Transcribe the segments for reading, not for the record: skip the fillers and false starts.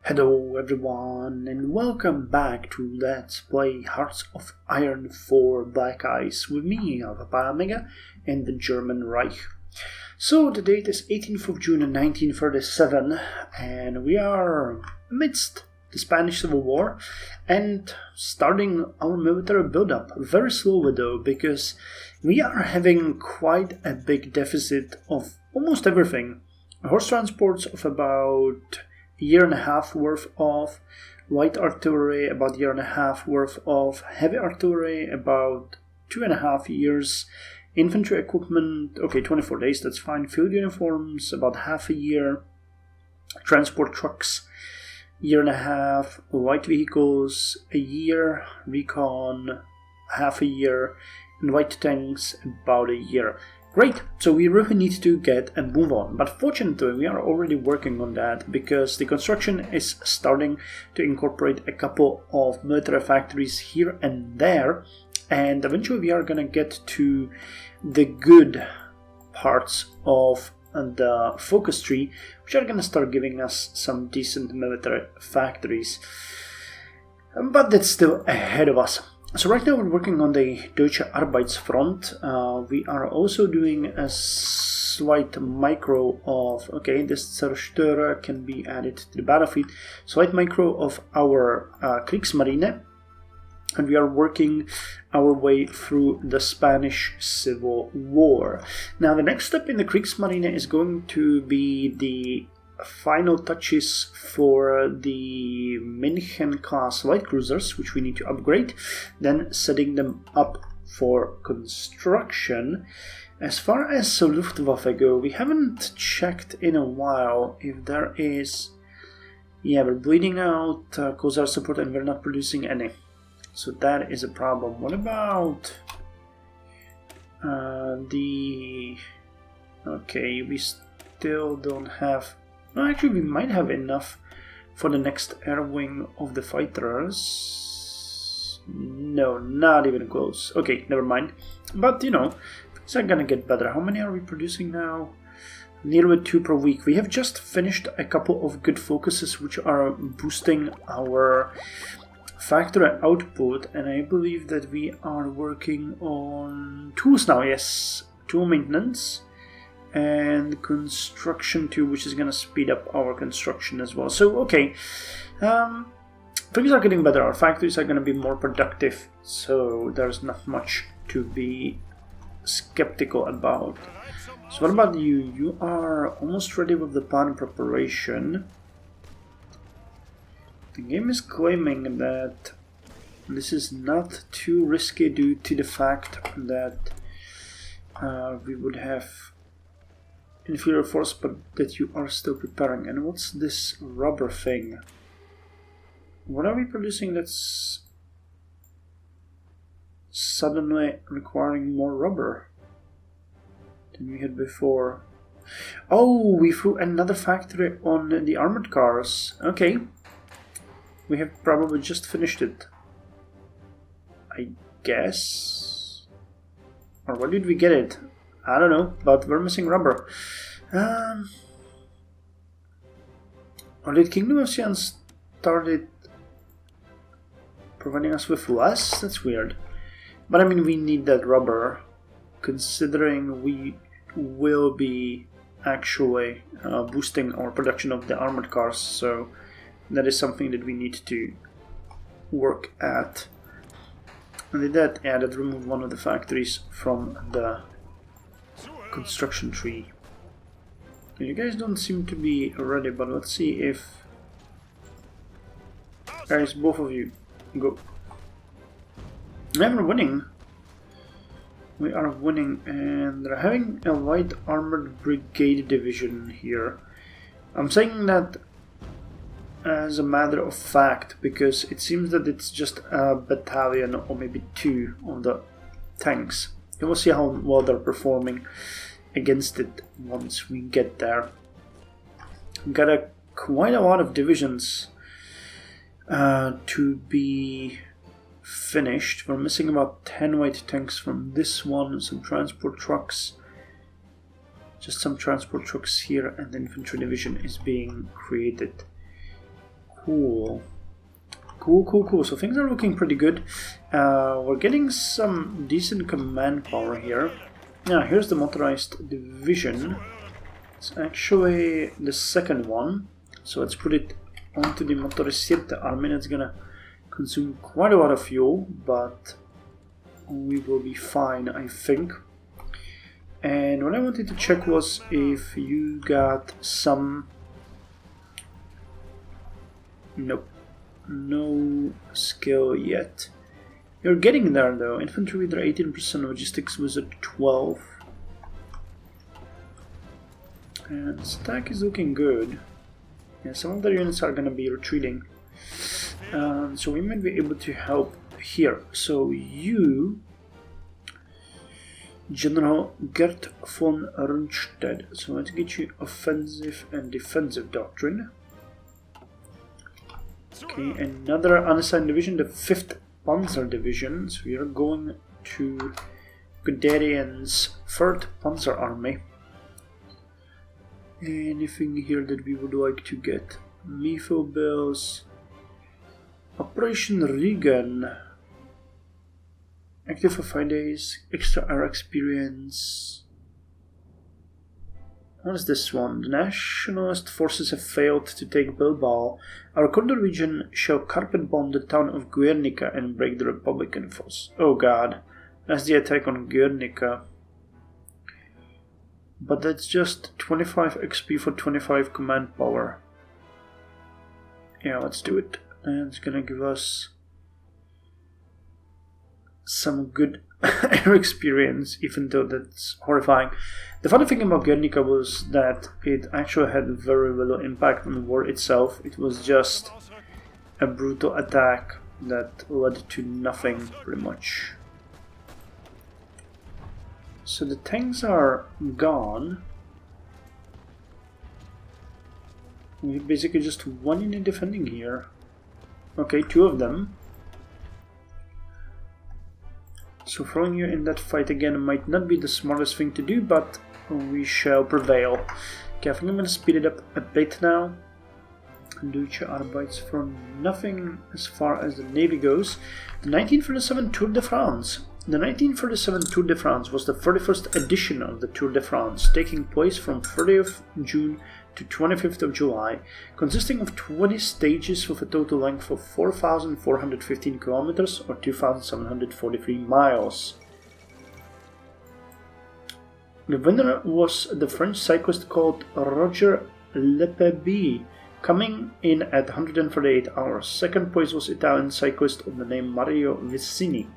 Hello everyone and welcome back to Let's Play Hearts of Iron 4 Black Ice with me, Alpha Omega, and the German Reich. So the date is 18th of June 1937 and we are amidst the Spanish Civil War and starting our military buildup. Very slowly though, because we are having quite a big deficit of almost everything. Horse transports of about a year and a half worth of, light artillery about a year and a half worth of, heavy artillery about 2.5 years, infantry equipment, okay, 24 days, that's fine, field uniforms about half a year, transport trucks, year and a half, light vehicles, a year, recon, half a year, and light tanks about a year. Great, so we really need to get and move on, but fortunately we are already working on that because the construction is starting to incorporate a couple of military factories here and there, and eventually we are gonna get to the good parts of the focus tree, which are gonna start giving us some decent military factories, but that's still ahead of us. So right now we're working on the Deutsche Arbeitsfront. We are also doing a slight micro of, okay, this Zerstörer can be added to the battlefield, slight micro of our Kriegsmarine, and we are working our way through the Spanish Civil War. Now the next step in the Kriegsmarine is going to be the final touches for the München class light cruisers, which we need to upgrade, then setting them up for construction. As far as Luftwaffe go, we haven't checked in a while if there is, yeah, we're bleeding out Kozar support and we're not producing any, so that is a problem. What about okay, we still don't have. No, actually, we might have enough for the next air wing of the fighters. No, not even close. Okay, never mind. But, you know, things are gonna get better. How many are we producing now? Nearly 2 per week. We have just finished a couple of good focuses which are boosting our factory output, and I believe that we are working on tools now. Yes, tool maintenance and construction too, which is going to speed up our construction as well. So okay, things are getting better. Our factories are going to be more productive, so there's not much to be skeptical about. So what about you? You are almost ready with the plan preparation. The game is claiming that this is not too risky due to the fact that we would have inferior force, but that you are still preparing. And what's this rubber thing? What are we producing that's suddenly requiring more rubber than we had before? Oh, we threw another factory on the armored cars. Okay, we have probably just finished it, I guess. Or where did we get it? I don't know, but we're missing rubber. Or did Kingdom of Xi'an started providing us with less? That's weird. But I mean, we need that rubber, considering we will be actually boosting our production of the armored cars, so that is something that we need to work at. And did that? Yeah, that removed one of the factories from the construction tree. You guys don't seem to be ready, but let's see if... Guys, both of you, go. And we're winning. We are winning, and they're having a light armored brigade division here. I'm saying that as a matter of fact, because it seems that it's just a battalion or maybe 2 of the tanks. And we'll see how well they're performing against it once we get there. We've got quite a lot of divisions to be finished. We're missing about 10 white tanks from this one, some transport trucks, just some transport trucks here, and the infantry division is being created Cool. Cool. So things are looking pretty good. We're getting some decent command power here. Now, here's the motorized division. It's actually the second one. So let's put it onto the motorized army. That's gonna consume quite a lot of fuel, but we will be fine, I think. And what I wanted to check was if you got some... Nope. No skill yet. You're getting there though. Infantry leader 18%, logistics wizard 12. And stack is looking good. Yeah, some of the units are gonna be retreating. So we might be able to help here. So you, General Gert von Rundstedt. So let's get you offensive and defensive doctrine. Okay, another unassigned division, the 5th Panzer Division. So we are going to Guderian's 3rd Panzer Army. Anything here that we would like to get? Mifo bills. Operation Regan. Active for 5 days. Extra air experience. What is this one? The nationalist forces have failed to take Bilbao. Our Condor region shall carpet bomb the town of Guernica and break the Republican force. Oh god. That's the attack on Guernica. But that's just 25 XP for 25 command power. Yeah, let's do it. And it's gonna give us some good air experience, even though that's horrifying. The funny thing about Guernica was that it actually had very little impact on the war itself. It was just a brutal attack that led to nothing, pretty much. So the tanks are gone. We basically just one unit defending here. Okay, 2 of them. So throwing you in that fight again might not be the smartest thing to do, but we shall prevail. Okay, I think I'm going to speed it up a bit now. Deutsche Arbeits for nothing as far as the Navy goes. The 1937 Tour de France. The 1937 Tour de France was the 31st edition of the Tour de France, taking place from 30th June to 25th of July, consisting of 20 stages with a total length of 4,415 kilometers or 2,743 miles. The winner was the French cyclist called Roger Lepebie, coming in at 138 hours. Second place was Italian cyclist of the name Mario Vicini.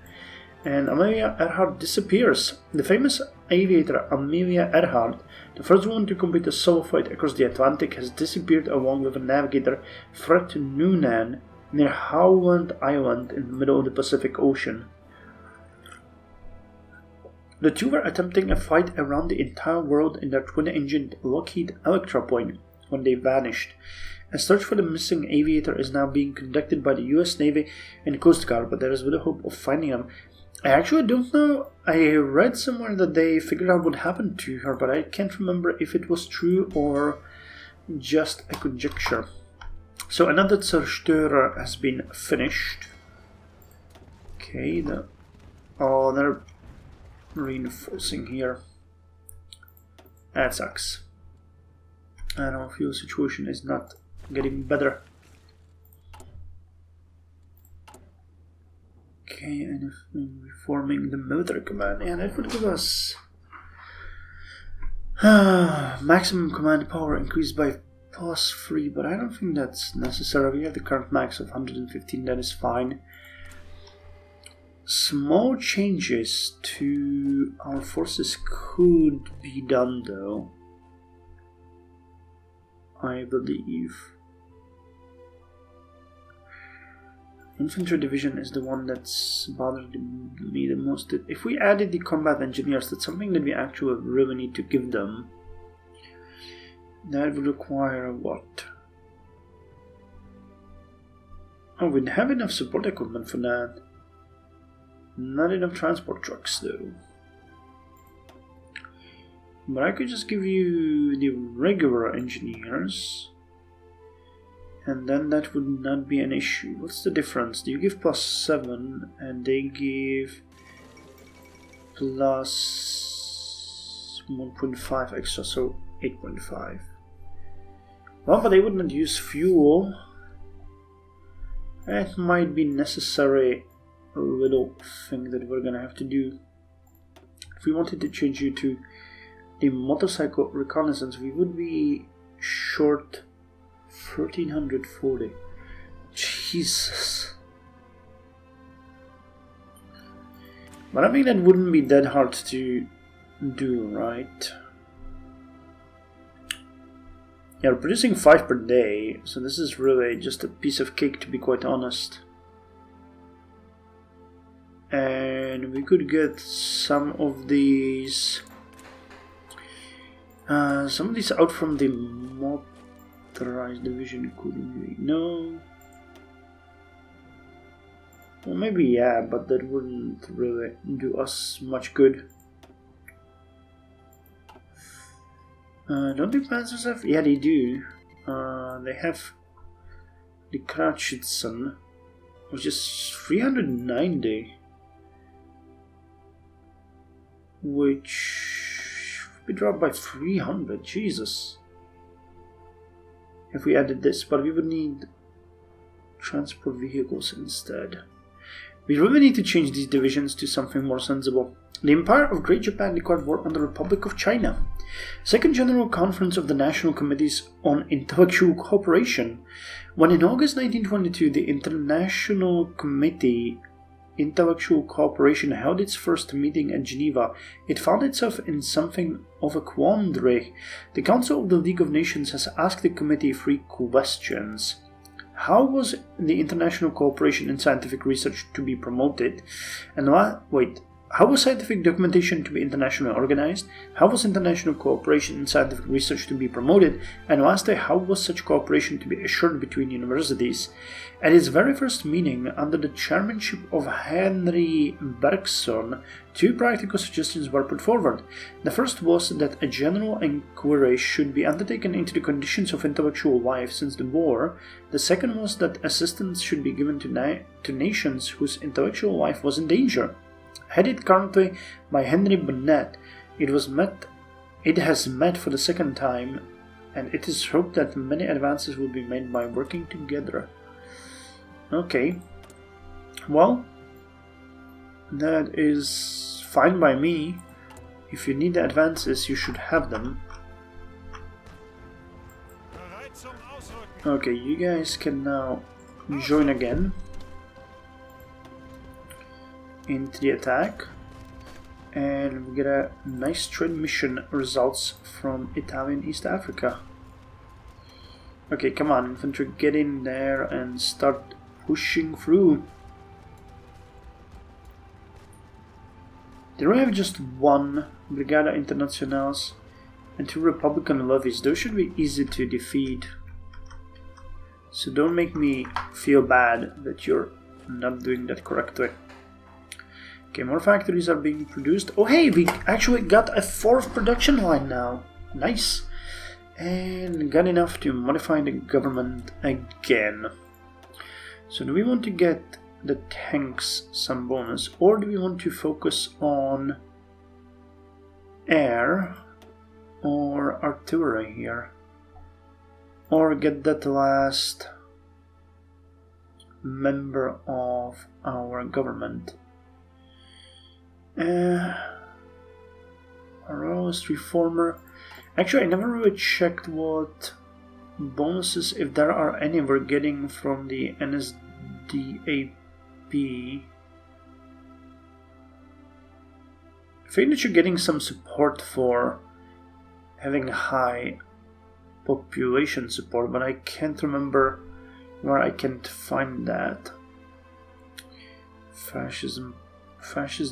And Amelia Earhart disappears. The famous aviator Amelia Earhart, the first woman to complete a solo flight across the Atlantic, has disappeared along with a navigator, Fred Noonan, near Howland Island in the middle of the Pacific Ocean. The two were attempting a flight around the entire world in their twin-engined Lockheed Electra plane when they vanished. A search for the missing aviator is now being conducted by the US Navy and Coast Guard, but there is little hope of finding him. I actually don't know. I read somewhere that they figured out what happened to her, but I can't remember if it was true or just a conjecture. So another Zerstörer has been finished. Okay, they're reinforcing here. That sucks. And our fuel situation is not getting better. Okay, and if reforming the military command, and it would give us maximum command power increased by +3, but I don't think that's necessary. We have the current max of 115, that is fine. Small changes to our forces could be done though, I believe. Infantry division is the one that's bothered me the most. If we added the combat engineers, that's something that we actually really need to give them. That would require what? Oh, we have enough support equipment for that. Not enough transport trucks though. But I could just give you the regular engineers. And then that would not be an issue. What's the difference? Do you give +7 and they give plus 1.5 extra, so 8.5. Well, but they would not use fuel. That might be necessary little thing that we're gonna have to do. If we wanted to change you to the motorcycle reconnaissance, we would be short 1340. Jesus. But I think that wouldn't be that hard to do, right? Yeah, we're producing 5 per day, so this is really just a piece of cake, to be quite honest. And we could get some of these out from the motorized division, couldn't we? No. Well, maybe yeah, but that wouldn't really do us much good. Don't the panzers have? Yeah, they do. They have the Kratschützen, which is 390, which we dropped by 300. Jesus. If we added this, but we would need transport vehicles instead. We really need to change these divisions to something more sensible. The Empire of Great Japan declared war on the Republic of China. Second General Conference of the National Committees on Intellectual Cooperation. When in August 1922 the International Committee Intellectual Cooperation held its first meeting at Geneva, it found itself in something of a quandary. The Council of the League of Nations has asked the committee 3 questions. How was the international cooperation in scientific research to be promoted? And how was scientific documentation to be internationally organized? How was international cooperation in scientific research to be promoted? And lastly, how was such cooperation to be assured between universities? At its very first meeting, under the chairmanship of Henry Bergson, 2 practical suggestions were put forward. The first was that a general inquiry should be undertaken into the conditions of intellectual life since the war. The second was that assistance should be given to nations whose intellectual life was in danger. Headed currently by Henry Burnett, it has met for the second time, and it is hoped that many advances will be made by working together. Okay, well, that is fine by me. If you need the advances, you should have them. Okay, you guys can now join again into the attack, and we get a nice trade mission results from Italian East Africa. Okay, come on, infantry, get in there and start pushing through. They only have just 1 Brigada Internationals and 2 Republican levies. Those should be easy to defeat. So don't make me feel bad that you're not doing that correctly. Okay, more factories are being produced. Oh hey, we actually got a 4th production line now. Nice. And got enough to modify the government again. So do we want to get the tanks some bonus, or do we want to focus on air or artillery here? Or get that last member of our government? Royalist reformer. Actually, I never really checked what bonuses, if there are any, we're getting from the NSDAP. I think that you're getting some support for having high population support, but I can't remember where I can find that. Fascist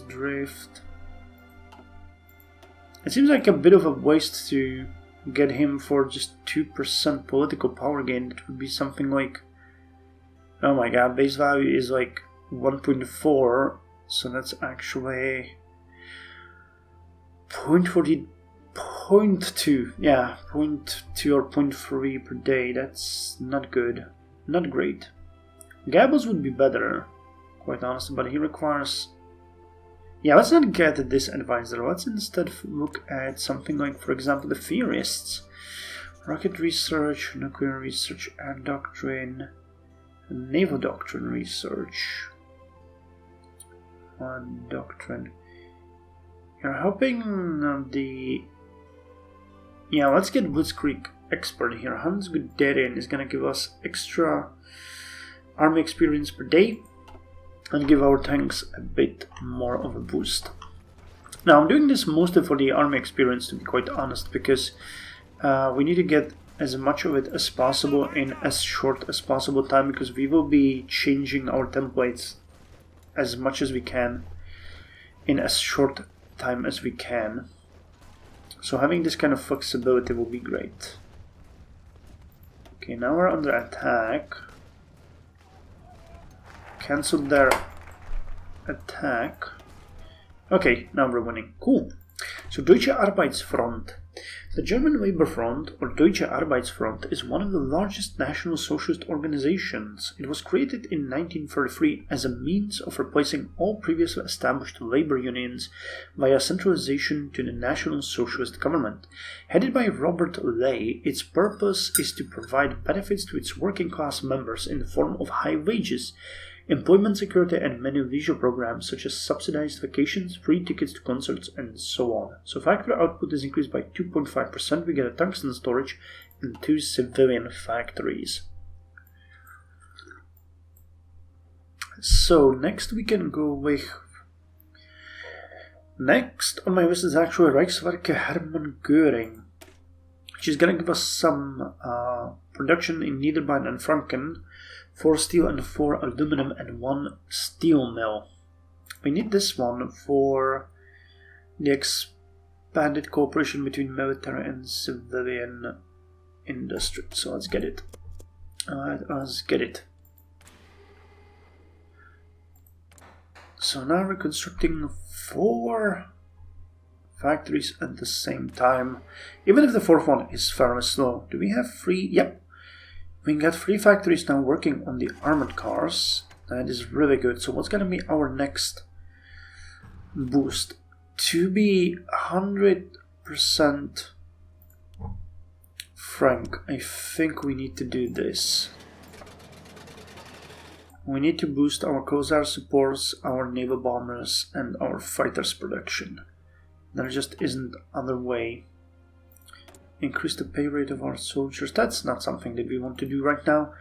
drift. It seems like a bit of a waste to get him for just 2% political power gain. That would be something like, oh my god, base value is like 1.4, so that's actually 0.2, yeah, 0.2 or 0.3 per day. That's not good. not great. Gables would be better, quite honestly, but he requires... Yeah, let's not get this advisor. Let's instead look at something like, for example, the theorists. Rocket research, nuclear research, air doctrine, naval doctrine research. Doctrine. You're helping the... Yeah, let's get Blitzkrieg expert here. Hans Guderian is gonna give us extra army experience per day and give our tanks a bit more of a boost. Now, I'm doing this mostly for the army experience, to be quite honest, because we need to get as much of it as possible in as short as possible time, because we will be changing our templates as much as we can in as short time as we can. So having this kind of flexibility will be great. Okay, now we're under attack. Cancelled their attack. Okay, now we're winning. Cool. So Deutsche Arbeitsfront. The German Labor Front, or Deutsche Arbeitsfront, is one of the largest national socialist organizations. It was created in 1933 as a means of replacing all previously established labor unions via centralization to the National Socialist government. Headed by Robert Ley, its purpose is to provide benefits to its working class members in the form of high wages, employment security, and many leisure programs such as subsidized vacations, free tickets to concerts, and so on. So factory output is increased by 2.5%. We get a tungsten storage and 2 civilian factories. So next we can go with... Next on my list is actually Reichswerke Hermann Göring, which is going to give us some production in Niederbayern and Franken, 4 steel and 4 aluminum and 1 steel mill. We need this one for the expanded cooperation between military and civilian industry. So let's get it. Let's get it. So now we're constructing 4 factories at the same time, even if the 4th one is fairly slow. Do we have 3? Yep. We can get 3 factories now working on the armored cars. That is really good. So what's going to be our next boost? To be 100% frank, I think we need to do this. We need to boost our Kozar supports, our naval bombers, and our fighters production. There just isn't other way. Increase the pay rate of our soldiers. That's not something that we want to do right now.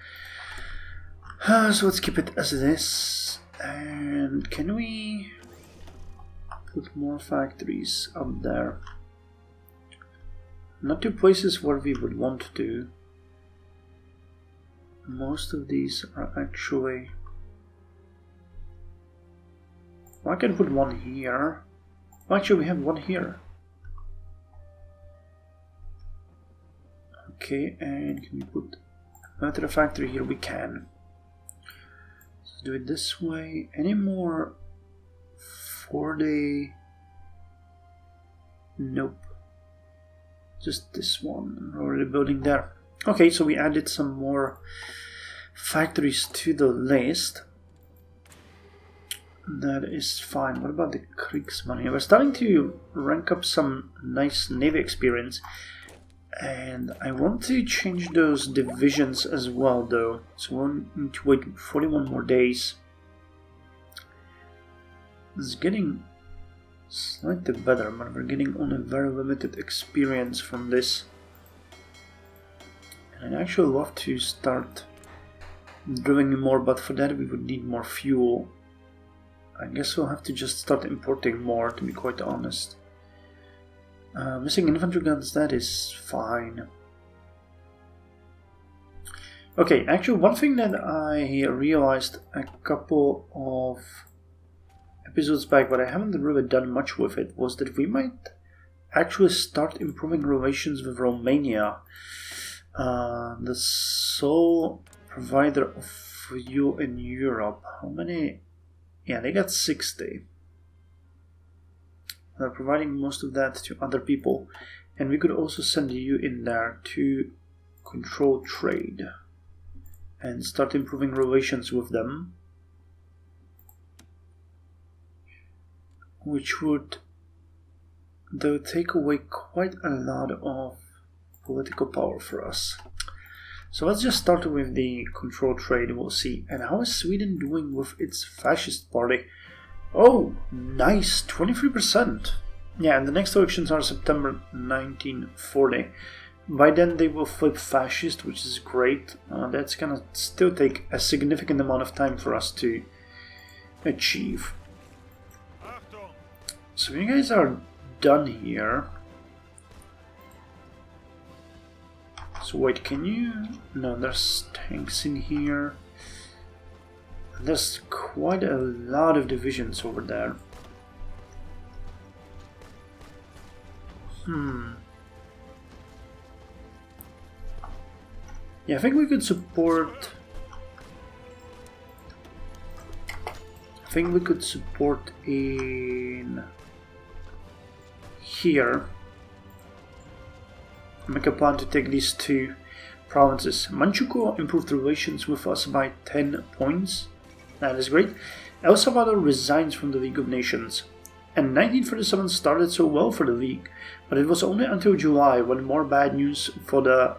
So let's keep it as this. And can we put more factories up there? Not to places where we would want to. Most of these are actually... Well, I can put one here. Well, actually, we have one here. Okay, and can we put another factory here? We can. Let's do it this way. Any more for the... Nope. Just this one. We're already building there. Okay, so we added some more factories to the list. That is fine. What about the Kriegsmann? We're starting to rank up some nice Navy experience. And I want to change those divisions as well, though. So we'll need to wait 41 more days. It's getting slightly better, but we're getting only very limited experience from this. And I'd actually love to start drilling more, but for that we would need more fuel. I guess we'll have to just start importing more, to be quite honest. Missing infantry guns, that is fine. Okay, actually one thing that I realized a couple of episodes back, but I haven't really done much with it, was that we might actually start improving relations with Romania, the sole provider of fuel in Europe. How many? Yeah, they got 60. They're providing most of that to other people, and we could also send you in there to control trade. and start improving relations with them, which would, though, take away quite a lot of political power for us. So let's just start with the control trade, we'll see. And how is Sweden doing with its fascist party? Oh, nice, 23%. Yeah, and the next elections are September 1940. By then they will flip fascist, which is great. That's gonna still take a significant amount of time for us to achieve. So you guys are done here. So wait, can you... No, there's tanks in here. There's quite a lot of divisions over there. Yeah, I think we could support... in... here. Make a plan to take these two provinces. Manchukuo improved relations with us by 10 points. That is great. El Salvador resigns from the League of Nations. And 1947 started so well for the League, but it was only until July when more bad news for the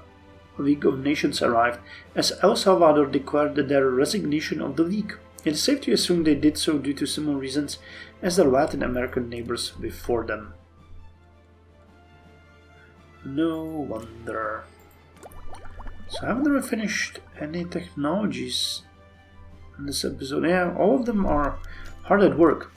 League of Nations arrived, as El Salvador declared their resignation of the League. It is safe to assume they did so due to similar reasons as their Latin American neighbors before them. No wonder. So haven't we finished any technologies in this episode? Yeah, all of them are hard at work.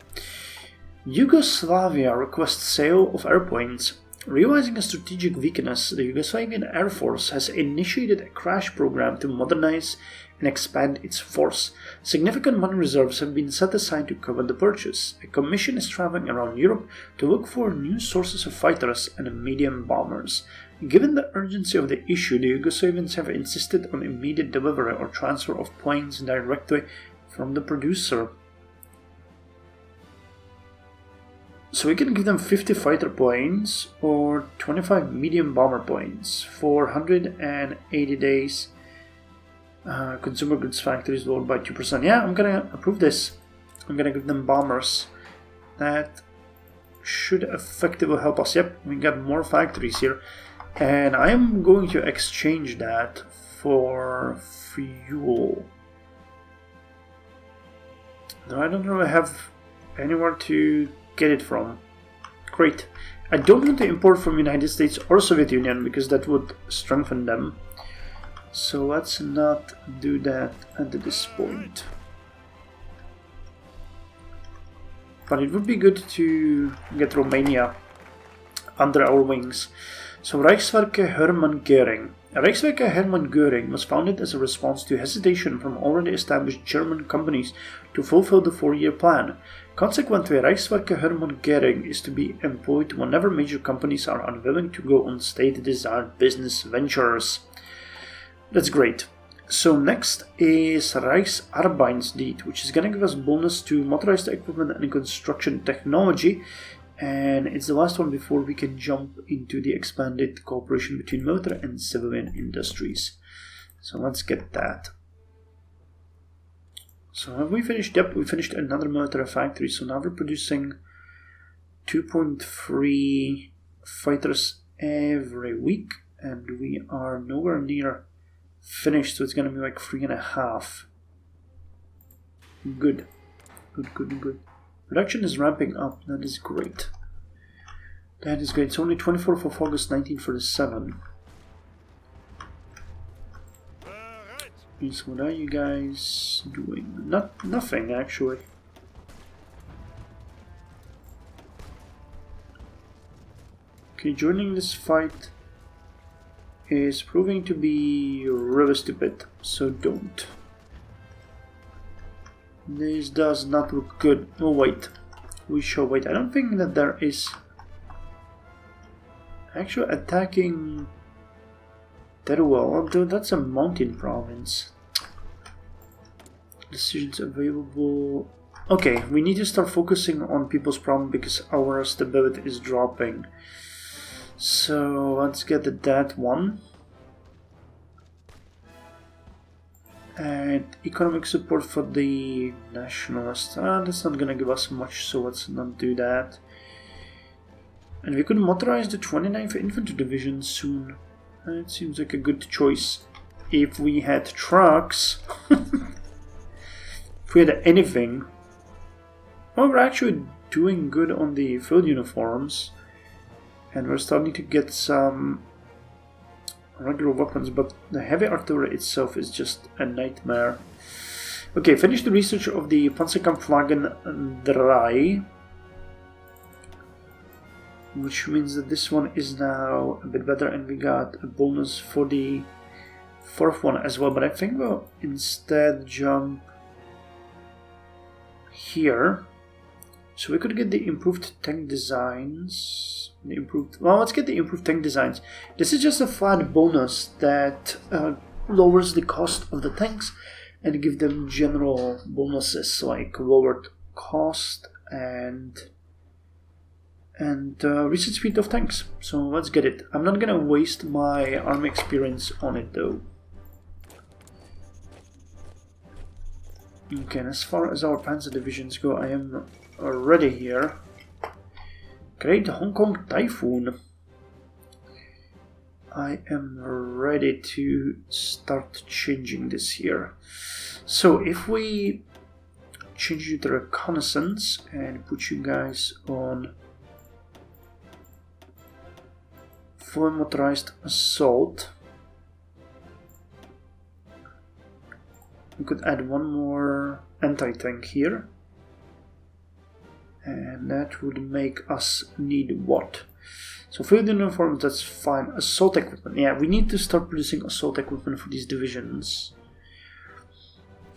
Yugoslavia requests sale of airplanes. Realizing a strategic weakness, the Yugoslavian Air Force has initiated a crash program to modernize and expand its force. Significant money reserves have been set aside to cover the purchase. A commission is traveling around Europe to look for new sources of fighters and medium bombers. Given the urgency of the issue, the Yugoslavians have insisted on immediate delivery or transfer of planes directly from the producer. So we can give them 50 fighter planes or 25 medium bomber planes for 180 days. Consumer goods factories lowered by 2%. Yeah, I'm gonna approve this. I'm gonna give them bombers. That should effectively help us. Yep, we got more factories here. And I am going to exchange that for fuel. Though I don't really have anywhere to get it from. Great. I don't want to import from United States or Soviet Union because that would strengthen them. So let's not do that at this point. But it would be good to get Romania under our wings. So Reichswerke Hermann Göring. Reichswerke Hermann Göring was founded as a response to hesitation from already established German companies to fulfill the 4-year plan. Consequently, Reichswerke Hermann Göring is to be employed whenever major companies are unwilling to go on state-desired business ventures. That's great. So next is Reichsarbeitsdienst, which is going to give us bonus to motorized equipment and construction technology. And it's the last one before we can jump into the expanded cooperation between military and civilian industries. So let's get that. So have we finished? Yep, we finished another military factory. So now we're producing 2.3 fighters every week. And we are nowhere near finished. So it's going to be like 3.5. Good. Good. Production is ramping up. That is great. That is great. It's only 24th of August 1947. So what are you guys doing? Nothing, actually. Okay, joining this fight is proving to be really stupid, so don't. This does not look good. Oh wait, we shall wait. I don't think that there is actually attacking that well, although that's a mountain province. Decisions available. Okay, we need to start focusing on people's problem because our stability is dropping. So let's get that one. And economic support for the nationalists. That's not gonna give us much, so let's not do that. And we could motorize the 29th Infantry Division soon. It seems like a good choice. If we had trucks, if we had anything. Well, we're actually doing good on the field uniforms. And we're starting to get some regular weapons, but the heavy artillery itself is just a nightmare. Okay, finish the research of the Panzerkampfwagen 3, which means that this one is now a bit better, and we got a bonus for the fourth one as well. But I think we'll instead jump here, so we could get the improved tank designs. Well, let's get the improved tank designs. This is just a flat bonus that lowers the cost of the tanks and give them general bonuses like lowered cost and research speed of tanks. So let's get it. I'm not gonna waste my army experience on it though. Okay, and as far as our panzer divisions go, I am already here. Great Hong Kong Typhoon. I am ready to start changing this here. So if we change you to reconnaissance and put you guys on full motorized assault, we could add one more anti-tank here. And that would make us need what? So field uniforms, that's fine. Assault equipment. Yeah, we need to start producing assault equipment for these divisions.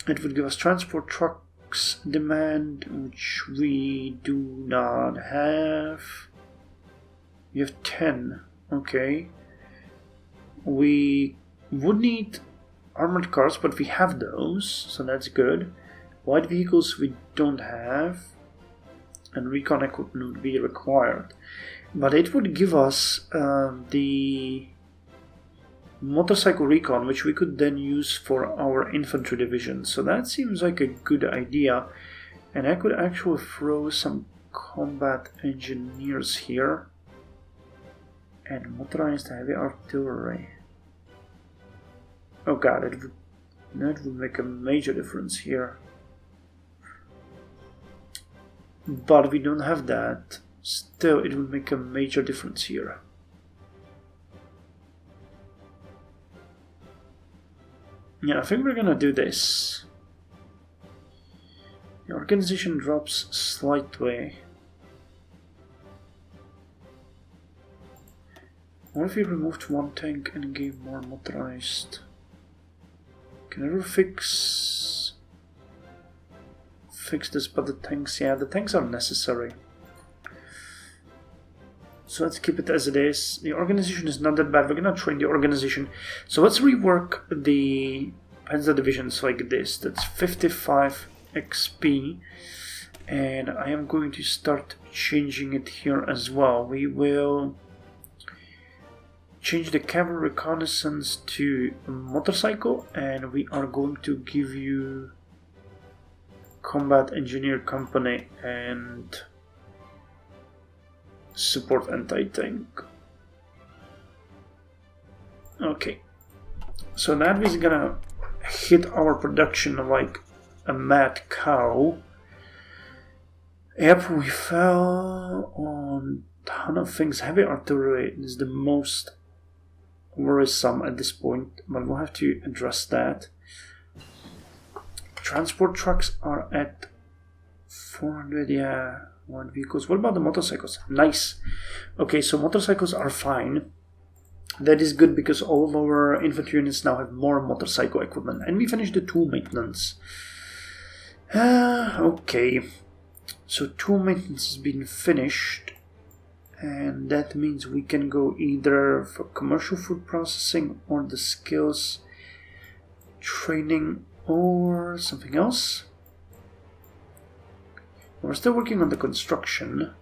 It would give us transport trucks demand, which we do not have. We have 10. Okay. We would need armored cars, but we have those, so that's good. Light vehicles we don't have. And recon equipment would be required, but it would give us the motorcycle recon, which we could then use for our infantry division. So that seems like a good idea, and I could actually throw some combat engineers here and motorized heavy artillery. Oh god, that would make a major difference here. But we don't have that. Still, it will make a major difference here. Yeah, I think we're gonna do this. The organization drops slightly. What if we removed one tank and gave more motorized? Can I ever fix this? But the tanks, yeah, the tanks are necessary. So let's keep it as it is. The organization is not that bad. We're gonna train the organization. So let's rework the Panzer divisions like this. That's 55 XP. And I am going to start changing it here as well. We will change the cavalry reconnaissance to motorcycle, and we are going to give you combat engineer company and support anti-tank. Okay, so that is gonna hit our production like a mad cow. Yep, we fell on a ton of things. Heavy artillery is the most worrisome at this point, but we'll have to address that. Transport trucks are at 400, yeah, one vehicles. What about the motorcycles? Nice. Okay, so motorcycles are fine. That is good because all of our infantry units now have more motorcycle equipment. And we finished the tool maintenance. Okay, so tool maintenance has been finished. And that means we can go either for commercial food processing or the skills training or something else. We're still working on the construction.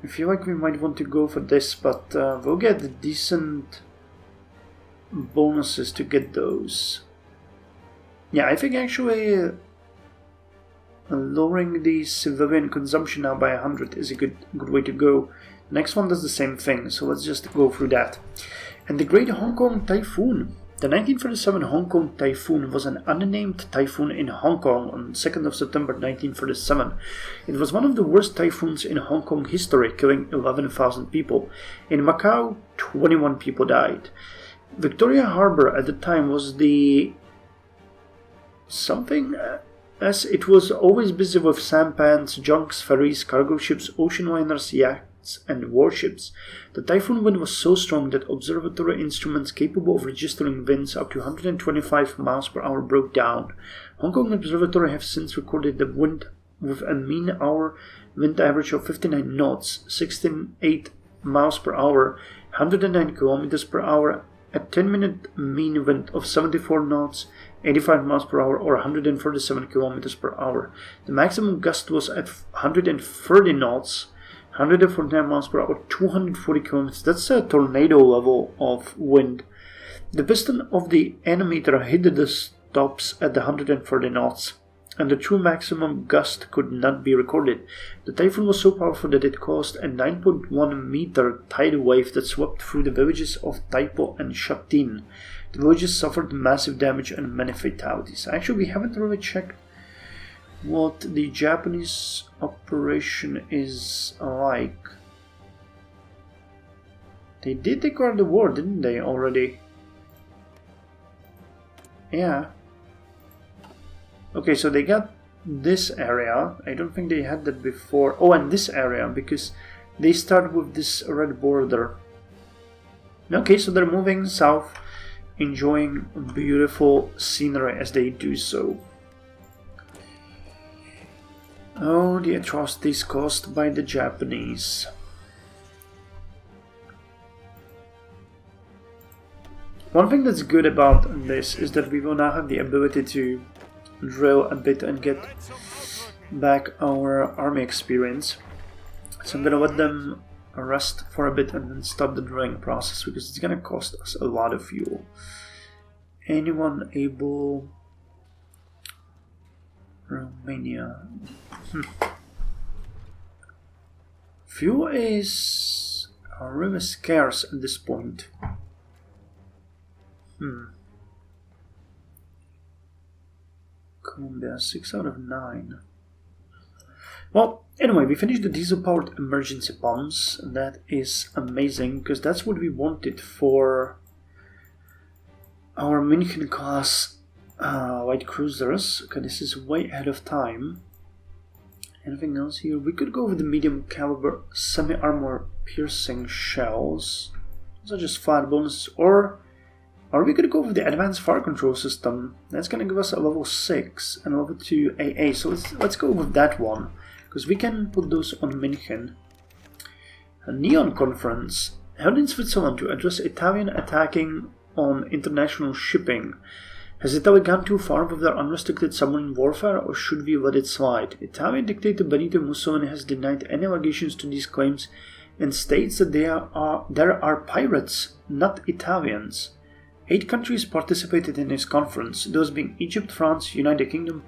I feel like we might want to go for this, but we'll get a decent bonuses to get those. Yeah, I think actually lowering the civilian consumption now by 100 is a good way to go. The next one does the same thing, so let's just go through that. And the Great Hong Kong Typhoon. The 1937 Hong Kong Typhoon was an unnamed typhoon in Hong Kong on 2nd of September 1937. It was one of the worst typhoons in Hong Kong history, killing 11,000 people. In Macau, 21 people died. Victoria Harbour at the time was the something, as it was always busy with sampans, junks, ferries, cargo ships, ocean liners, yachts, and warships. The typhoon wind was so strong that observatory instruments capable of registering winds up to 125 miles per hour broke down. Hong Kong Observatory have since recorded the wind with a mean hour wind average of 59 knots, 16.8 miles per hour, 109 kilometers per hour, a 10-minute mean wind of 74 knots, 85 miles per hour, or 137 kilometers per hour. The maximum gust was at 130 knots, 149 miles per hour, 240 kilometers. That's a tornado level of wind. The piston of the animator hit the stops at 130 knots, and the true maximum gust could not be recorded. The typhoon was so powerful that it caused a 9.1 meter tidal wave that swept through the villages of Taipo and Sha Tin. The villages suffered massive damage and many fatalities. Actually, we haven't really checked what the Japanese operation is like. They did declare the war, didn't they, already? Yeah. Okay, so they got this area. I don't think they had that before. Oh, and this area, because they start with this red border. Okay, so they're moving south, enjoying beautiful scenery as they do so. Oh, the atrocities caused by the Japanese. One thing that's good about this is that we will now have the ability to drill a bit and get back our army experience. So I'm gonna let them rest for a bit and then start the drilling process, because it's gonna cost us a lot of fuel. Anyone able? Romania. Fuel is really scarce at this point. Colombia, 6 out of 9. Well, anyway, we finished the diesel-powered emergency bombs, and that is amazing, because that's what we wanted for our München-class light cruisers. Okay, this is way ahead of time. Anything else here? We could go with the medium-caliber semi-armor piercing shells. Those are just flat bonuses, or we could go with the advanced fire control system. That's gonna give us a level 6 and a level 2 AA. So let's go with that one, because we can put those on München. A Neon Conference held in Switzerland to address Italian attacking on international shipping. Has Italy gone too far with their unrestricted submarine warfare, or should we let it slide? Italian dictator Benito Mussolini has denied any allegations to these claims and states that there are pirates, not Italians. 8 countries participated in this conference, those being Egypt, France, United Kingdom,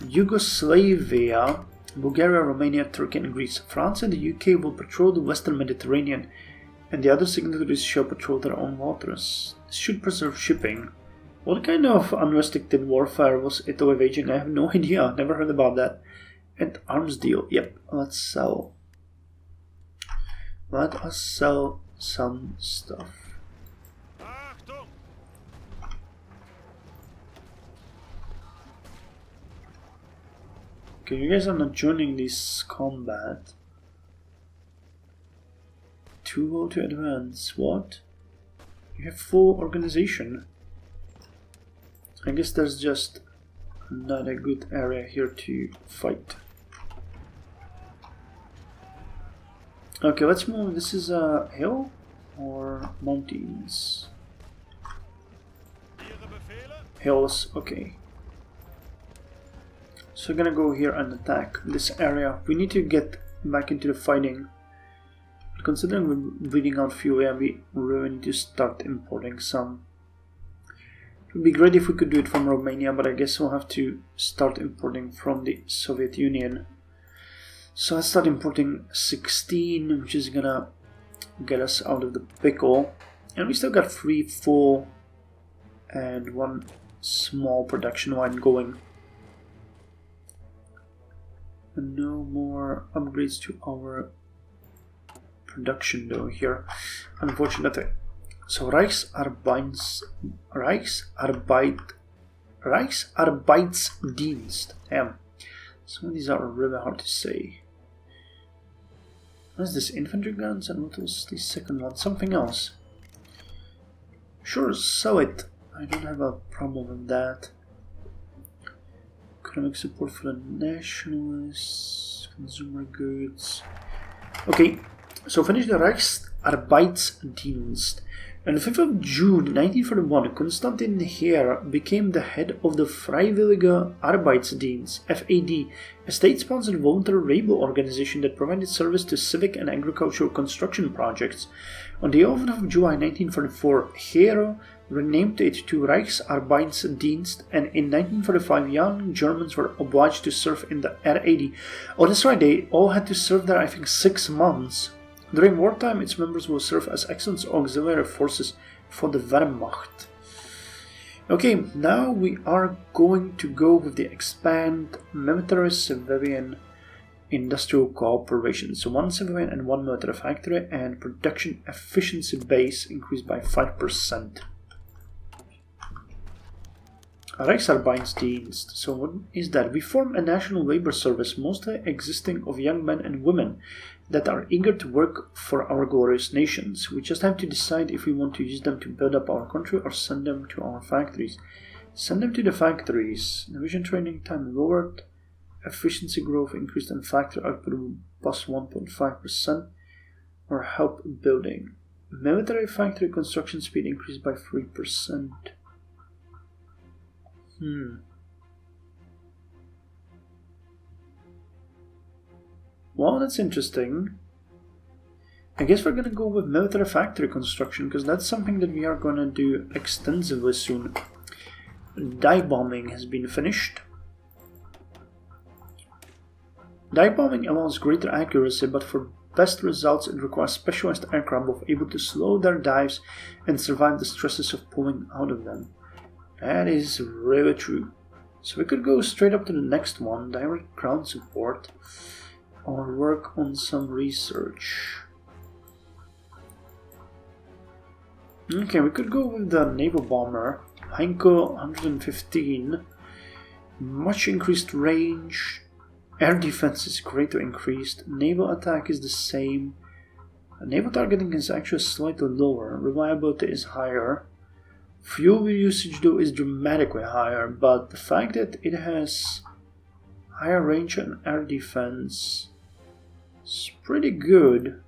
Yugoslavia, Bulgaria, Romania, Turkey, and Greece. France and the UK will patrol the Western Mediterranean, and the other signatories shall patrol their own waters. This should preserve shipping. What kind of unrestricted warfare was Italy waging? I have no idea, never heard about that. And arms deal, yep, let's sell. Let us sell some stuff. Okay, you guys are not joining this combat. Too low to advance. What? You have full organization. I guess there's just not a good area here to fight. Okay, let's move. This is a hill or mountains? Hills, okay. So we're gonna go here and attack this area. We need to get back into the fighting. But considering we're bleeding out fuel, yeah, we really need to start importing some. It would be great if we could do it from Romania, but I guess we'll have to start importing from the Soviet Union. So let's start importing 16, which is gonna get us out of the pickle. And we still got 3 full and 1 small production line going. And no more upgrades to our production though here, unfortunately. So Reichsarbeitsdienst. Damn. Some of these are really hard to say. What is this? Infantry guns? And what was the second one? Something else. Sure, sell it. I don't have a problem with that. Economic support for the nationalists. Consumer goods. Okay, so finish the Reichsarbeitsdienst. On the 5th of June 1941, Konstantin Heer became the head of the Freiwillige Arbeitsdienst, FAD, a state-sponsored voluntary labor organization that provided service to civic and agricultural construction projects. On the 11th of July 1944, Heer renamed it to Reichsarbeitsdienst, and in 1945 young Germans were obliged to serve in the RAD. Oh, that's right, they all had to serve there, I think, 6 months. During wartime, its members will serve as excellent auxiliary forces for the Wehrmacht. Okay, now we are going to go with the expand military-civilian industrial cooperation. So 1 civilian and 1 military factory, and production efficiency base increased by 5%. Reichsarbeitsdienst. So what is that? We form a national labor service mostly existing of young men and women that are eager to work for our glorious nations. We just have to decide if we want to use them to build up our country or send them to our factories. Send them to the factories. Division training time lowered. Efficiency growth increased and factory output plus 1.5%. Or help building. Military factory construction speed increased by 3%. Well, that's interesting. I guess we're gonna go with military factory construction, because that's something that we are gonna do extensively soon. Dive bombing has been finished. Dive bombing allows greater accuracy, but for best results it requires specialized aircraft both able to slow their dives and survive the stresses of pulling out of them. That is really true. So we could go straight up to the next one, direct ground support, or work on some research. Okay, we could go with the naval bomber, Heinkel 115, much increased range, air defense is greatly increased, naval attack is the same, naval targeting is actually slightly lower, reliability is higher. Fuel usage though is dramatically higher, but the fact that it has higher range and air defense is pretty good.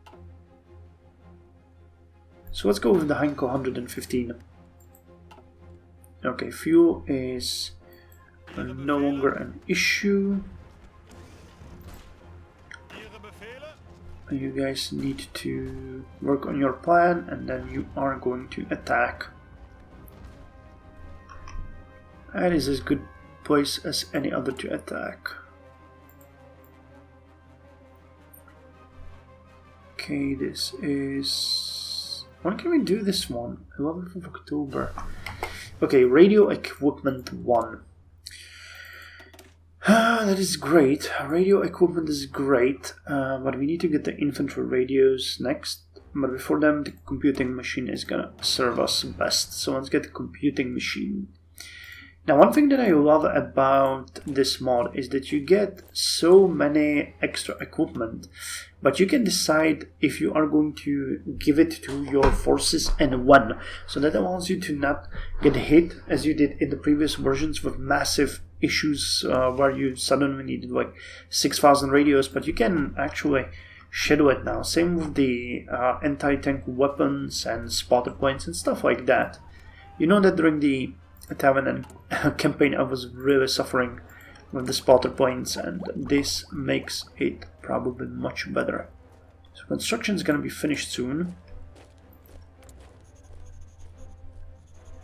So let's go with the Heinkel 115. Okay, fuel is no longer an issue. You guys need to work on your plan and then you are going to attack. That is as good place as any other to attack. Okay, this is... When can we do this one? 11th of October. Okay, radio equipment 1. That is great. Radio equipment is great, but we need to get the infantry radios next. But before them, the computing machine is gonna serve us best. So let's get the computing machine. Now, one thing that I love about this mod is that you get so many extra equipment, but you can decide if you are going to give it to your forces and when. So that allows you to not get hit as you did in the previous versions with massive issues where you suddenly needed like 6,000 radios, but you can actually schedule it now. Same with the anti-tank weapons and spotter points and stuff like that. You know that during the Italian campaign I was really suffering with the spotter points, and this makes it probably much better. So construction is going to be finished soon.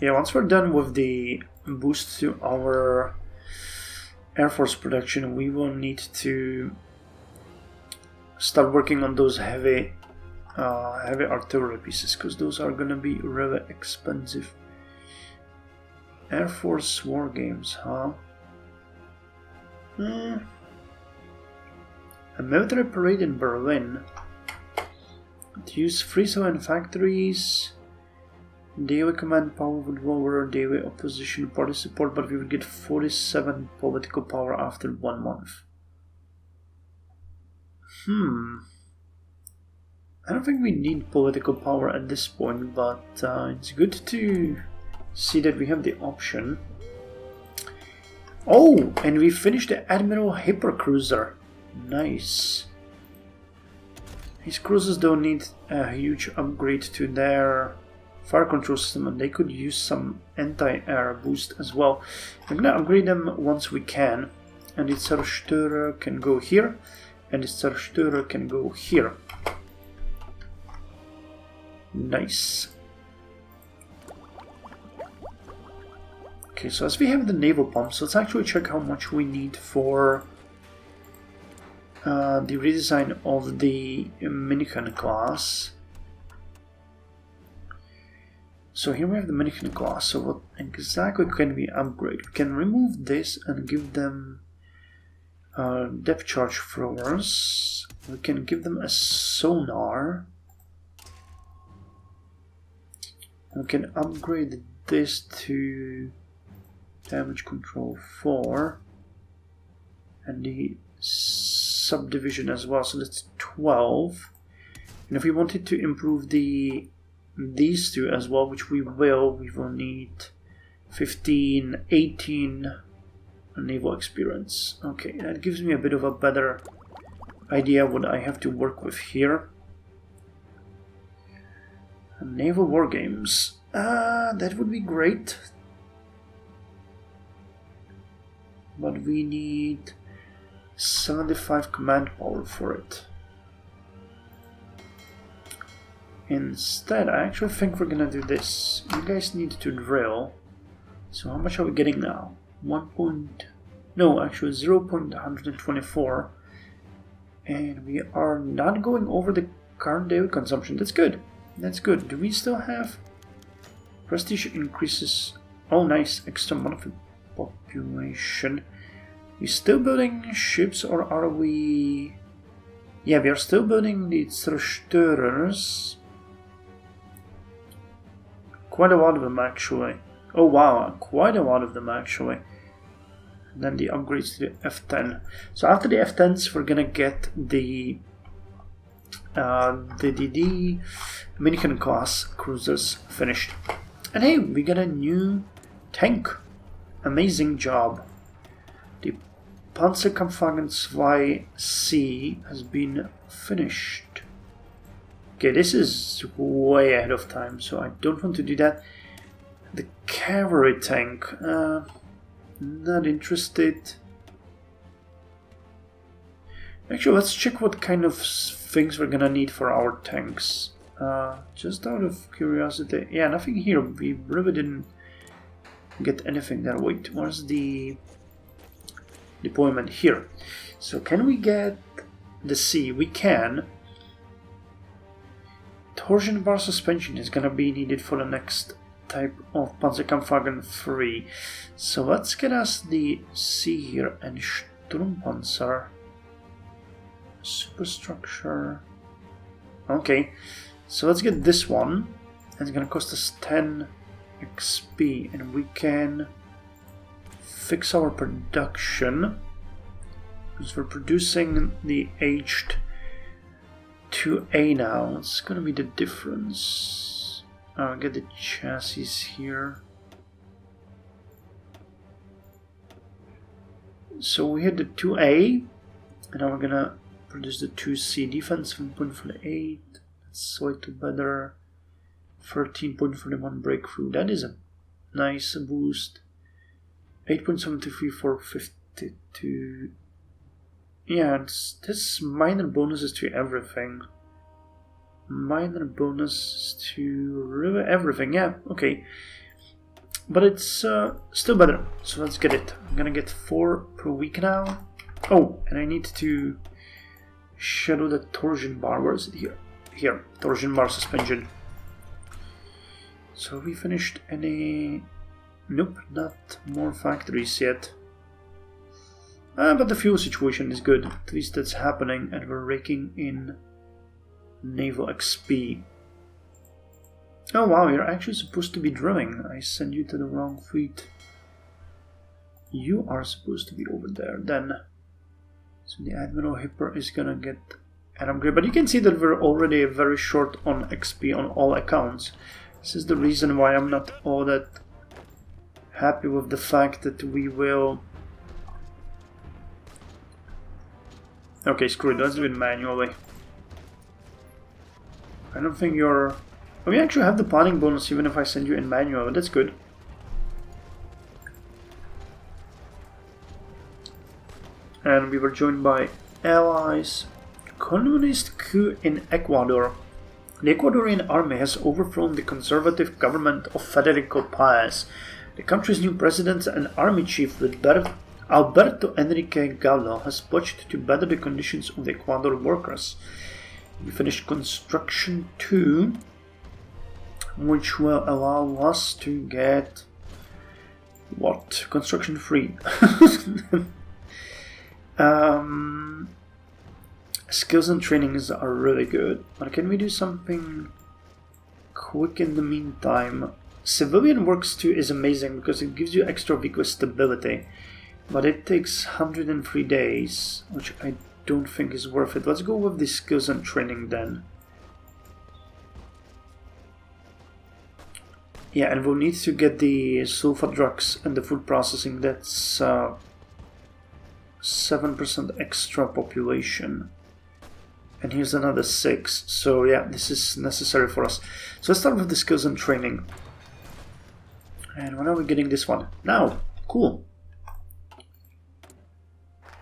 Yeah, once we're done with the boost to our Air Force production, we will need to start working on those heavy artillery pieces, because those are gonna be really expensive. Air Force War Games, huh? A military parade in Berlin. To use free civilian factories. Daily command power would lower daily opposition party support, but we would get 47 political power after 1 month. I don't think we need political power at this point, but it's good to see that we have the option. Oh, and we finished the Admiral Hypercruiser. Nice. These cruisers don't need a huge upgrade to their fire control system, and they could use some anti-air boost as well. I'm gonna upgrade them once we can, and the Zerstörer can go here, and the Zerstörer can go here. Nice. Okay, so as we have the naval pumps, let's actually check how much we need for the redesign of the Minikan class. So here we have the Minikan class. So what exactly can we upgrade? We can remove this and give them depth charge throwers. We can give them a sonar. We can upgrade this to damage control 4 and the subdivision as well, so that's 12. And if we wanted to improve these two as well, which we will need 15, 18 naval experience. Okay, that gives me a bit of a better idea what I have to work with here. Naval war games. That would be great. But we need 75 command power for it. Instead, I actually think we're gonna do this. You guys need to drill. So how much are we getting now? 0.124. And we are not going over the current daily consumption. That's good. That's good. Do we still have prestige increases? Oh, nice. Extra monthly population. We still building ships, or are we? Yeah, we are still building the Zerstörers. Quite a lot of them actually. Oh wow, quite a lot of them actually. And then the upgrades to the F10. So after the F10s, we're gonna get the Minikan class cruisers finished. And hey, we got a new tank. Amazing job. The Panzerkampfwagen 2C has been finished. Okay, this is way ahead of time, so I don't want to do that. The cavalry tank, not interested. Actually, let's check what kind of things we're gonna need for our tanks. Just out of curiosity. Yeah, nothing here. We really didn't get anything there. Wait, where's the deployment? Here. So can we get the C? We can. Torsion bar suspension is gonna be needed for the next type of Panzerkampfwagen 3. So let's get us the C here and Sturmpanzer. Superstructure. Okay, so let's get this one. It's gonna cost us 10 XP, and we can fix our production because we're producing the aged 2A now. It's gonna be the difference. I'll get the chassis here. So we had the 2A, and now we're gonna produce the 2C. Defense 7.48. That's slightly better. 13.41 breakthrough. That is a nice boost. 8.73 for 52. Yeah, this minor bonuses to everything. Minor bonuses to really everything. Yeah, okay. but it's still better. So let's get it. I'm gonna get 4 per week now. Oh, and I need to shadow the torsion bar. Where is it? Here, torsion bar suspension. So we finished any... Nope, not more factories yet. But the fuel situation is good. At least that's happening, and we're raking in naval XP. Oh wow, you're actually supposed to be drilling. I sent you to the wrong fleet. You are supposed to be over there then. So the Admiral Hipper is gonna get an upgrade. But you can see that we're already very short on XP on all accounts. This is the reason why I'm not all that happy with the fact that we will... Okay, screw it, let's do it manually. I don't think you're... We actually have the planning bonus even if I send you in manual, but that's good. And we were joined by allies. Communist coup in Ecuador. The Ecuadorian army has overthrown the conservative government of Federico Paez. The country's new president and army chief, Alberto Enrique Gallo, has pledged to better the conditions of the Ecuador workers. We finished construction 2, which will allow us to get... what? Construction 3. Skills and trainings are really good, but can we do something quick in the meantime? Civilian Works 2 is amazing because it gives you extra vehicle stability, but it takes 103 days, which I don't think is worth it. Let's go with the skills and training then. Yeah, and we'll need to get the sulfur drugs and the food processing. That's 7% extra population. And here's another 6. So yeah, this is necessary for us. So let's start with the skills and training. And when are we getting this one? Now! Cool.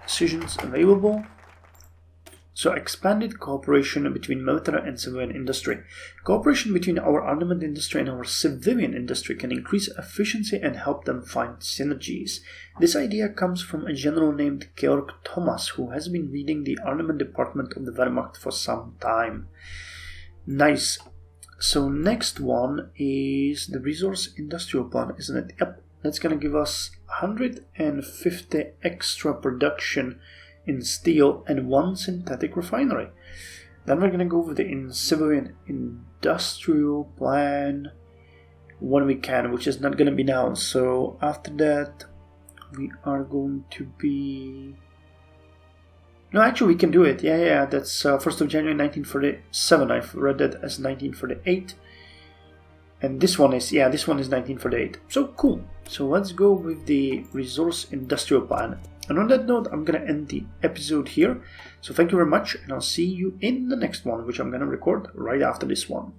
Decisions available. So expanded cooperation between military and civilian industry. Cooperation between our armament industry and our civilian industry can increase efficiency and help them find synergies. This idea comes from a general named Georg Thomas, who has been leading the armament department of the Wehrmacht for some time. Nice. So next one is the resource industrial plan, isn't it? Yep. That's gonna give us 150 extra production in steel and 1 synthetic refinery. Then we're gonna go with the civilian industrial plan when we can, which is not gonna be now. So after that we are going to be... No, actually we can do it. Yeah, that's 1st of January 1947. I've read that as 1948. And this one is, yeah, this one is 1948. So cool. So let's go with the resource industrial plan. And on that note, I'm going to end the episode here. So thank you very much, and I'll see you in the next one, which I'm going to record right after this one.